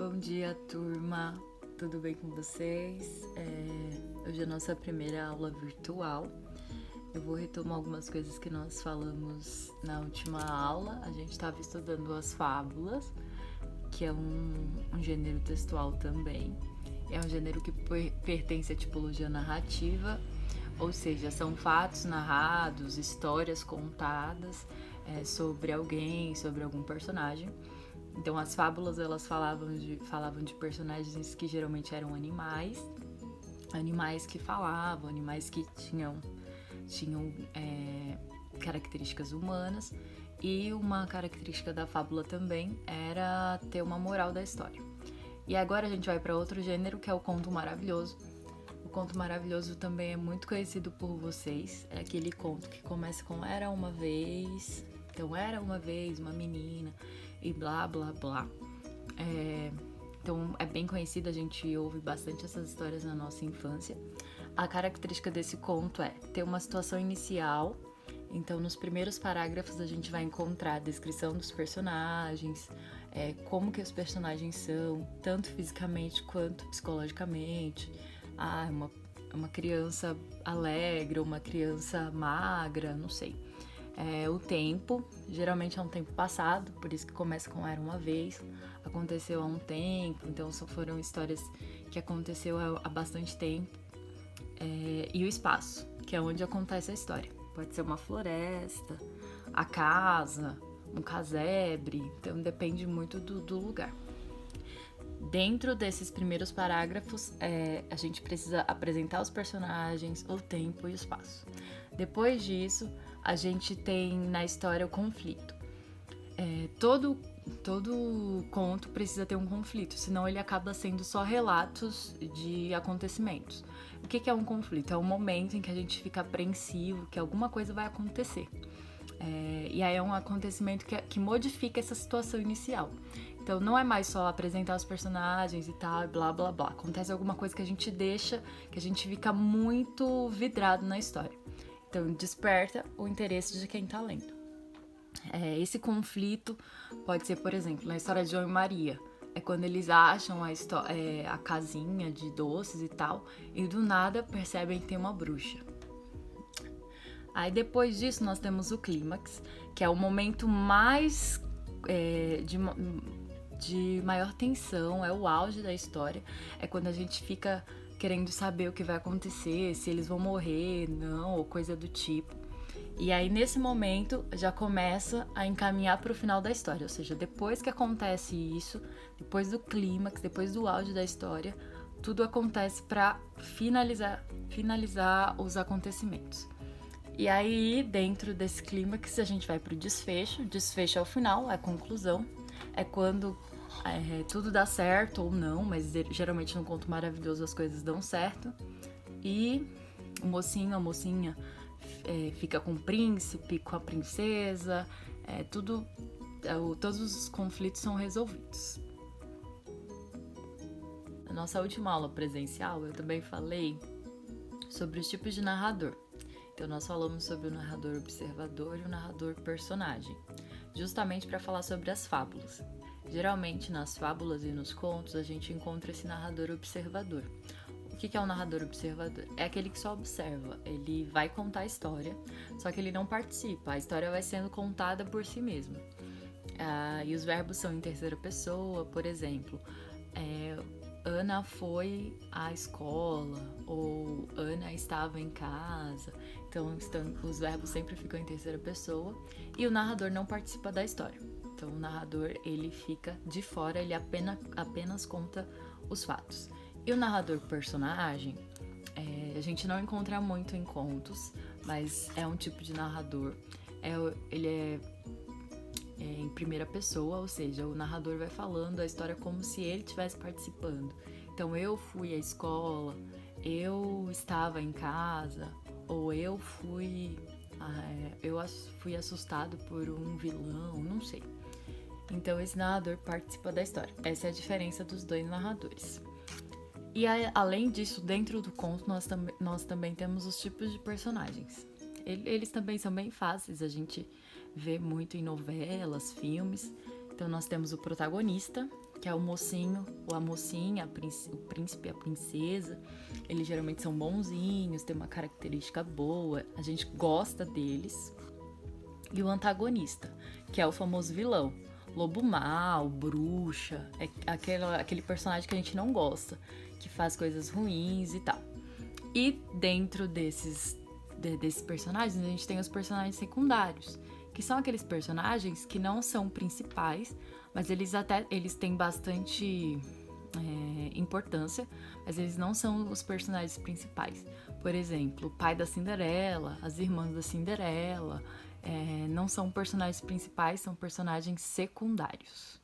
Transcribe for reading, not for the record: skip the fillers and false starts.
Bom dia, turma! Tudo bem com vocês? Hoje é a nossa primeira aula virtual. Eu vou retomar algumas coisas que nós falamos na última aula. A gente estava estudando as fábulas, que é um gênero textual também. É um gênero que pertence à tipologia narrativa, ou seja, são fatos narrados, histórias contadas sobre alguém, sobre algum personagem. Então as fábulas elas falavam de personagens que geralmente eram animais que falavam, animais que tinham características humanas, e uma característica da fábula também era ter uma moral da história. E agora a gente vai para outro gênero, que é o conto maravilhoso. O conto maravilhoso também é muito conhecido por vocês. É aquele conto que começa com era uma vez, então era uma vez uma menina e blá blá blá. Então é bem conhecido, a gente ouve bastante essas histórias na nossa infância. A característica desse conto é ter uma situação inicial. Então, nos primeiros parágrafos a gente vai encontrar a descrição dos personagens, como que os personagens são, tanto fisicamente quanto psicologicamente. Uma criança alegre, uma criança magra, não sei. O tempo, geralmente é um tempo passado, por isso que começa com era uma vez, aconteceu há um tempo, então foram histórias que aconteceu há bastante tempo. E o espaço, que é onde acontece a história. Pode ser uma floresta, a casa, um casebre, então depende muito do lugar. Dentro desses primeiros parágrafos, a gente precisa apresentar os personagens, o tempo e o espaço. Depois disso, a gente tem na história o conflito. Todo conto precisa ter um conflito, senão ele acaba sendo só relatos de acontecimentos. O que é um conflito? É um momento em que a gente fica apreensivo, que alguma coisa vai acontecer. E aí é um acontecimento que modifica essa situação inicial. Então não é mais só apresentar os personagens e tal, e blá blá blá. Acontece alguma coisa que a gente deixa, que a gente fica muito vidrado na história. Então desperta o interesse de quem tá lendo. Esse conflito pode ser, por exemplo, na história de João e Maria. É quando eles acham a casinha de doces e tal, e do nada percebem que tem uma bruxa. Aí depois disso nós temos o clímax, que é o momento mais de maior tensão, é o auge da história. É quando a gente fica querendo saber o que vai acontecer, se eles vão morrer, não, ou coisa do tipo. E aí nesse momento já começa a encaminhar para o final da história, ou seja, depois que acontece isso, depois do clímax, depois do auge da história, tudo acontece para finalizar os acontecimentos. E aí dentro desse clímax a gente vai para o desfecho. O desfecho é o final, é a conclusão, é quando tudo dá certo ou não, mas geralmente no conto maravilhoso as coisas dão certo. E o mocinho, a mocinha fica com o príncipe, com a princesa, todos os conflitos são resolvidos. Na nossa última aula presencial, eu também falei sobre os tipos de narrador. Então, nós falamos sobre o narrador observador e o narrador personagem, justamente para falar sobre as fábulas. Geralmente, nas fábulas e nos contos, a gente encontra esse narrador observador. O que é um narrador observador? É aquele que só observa, ele vai contar a história, só que ele não participa, a história vai sendo contada por si mesmo. E os verbos são em terceira pessoa, por exemplo, Ana foi à escola, ou Ana estava em casa. Então os verbos sempre ficam em terceira pessoa e o narrador não participa da história. Então o narrador ele fica de fora, ele apenas conta os fatos. E o narrador personagem, a gente não encontra muito em contos, mas é um tipo de narrador. Ele é em primeira pessoa, ou seja, o narrador vai falando a história como se ele estivesse participando. Então, eu fui à escola, eu estava em casa, ou eu fui assustado por um vilão, não sei. Então, esse narrador participa da história. Essa é a diferença dos dois narradores. E além disso, dentro do conto, nós também temos os tipos de personagens. Eles também são bem fáceis, a gente vê muito em novelas, filmes. Então nós temos o protagonista, que é o mocinho ou a mocinha, o príncipe e a princesa. Eles geralmente são bonzinhos, têm uma característica boa, a gente gosta deles. E o antagonista, que é o famoso vilão. Lobo mau, bruxa, é aquele personagem que a gente não gosta, que faz coisas ruins e tal. E dentro desses personagens, a gente tem os personagens secundários, que são aqueles personagens que não são principais, mas eles têm bastante importância, mas eles não são os personagens principais. Por exemplo, o pai da Cinderela, as irmãs da Cinderela, não são personagens principais, são personagens secundários.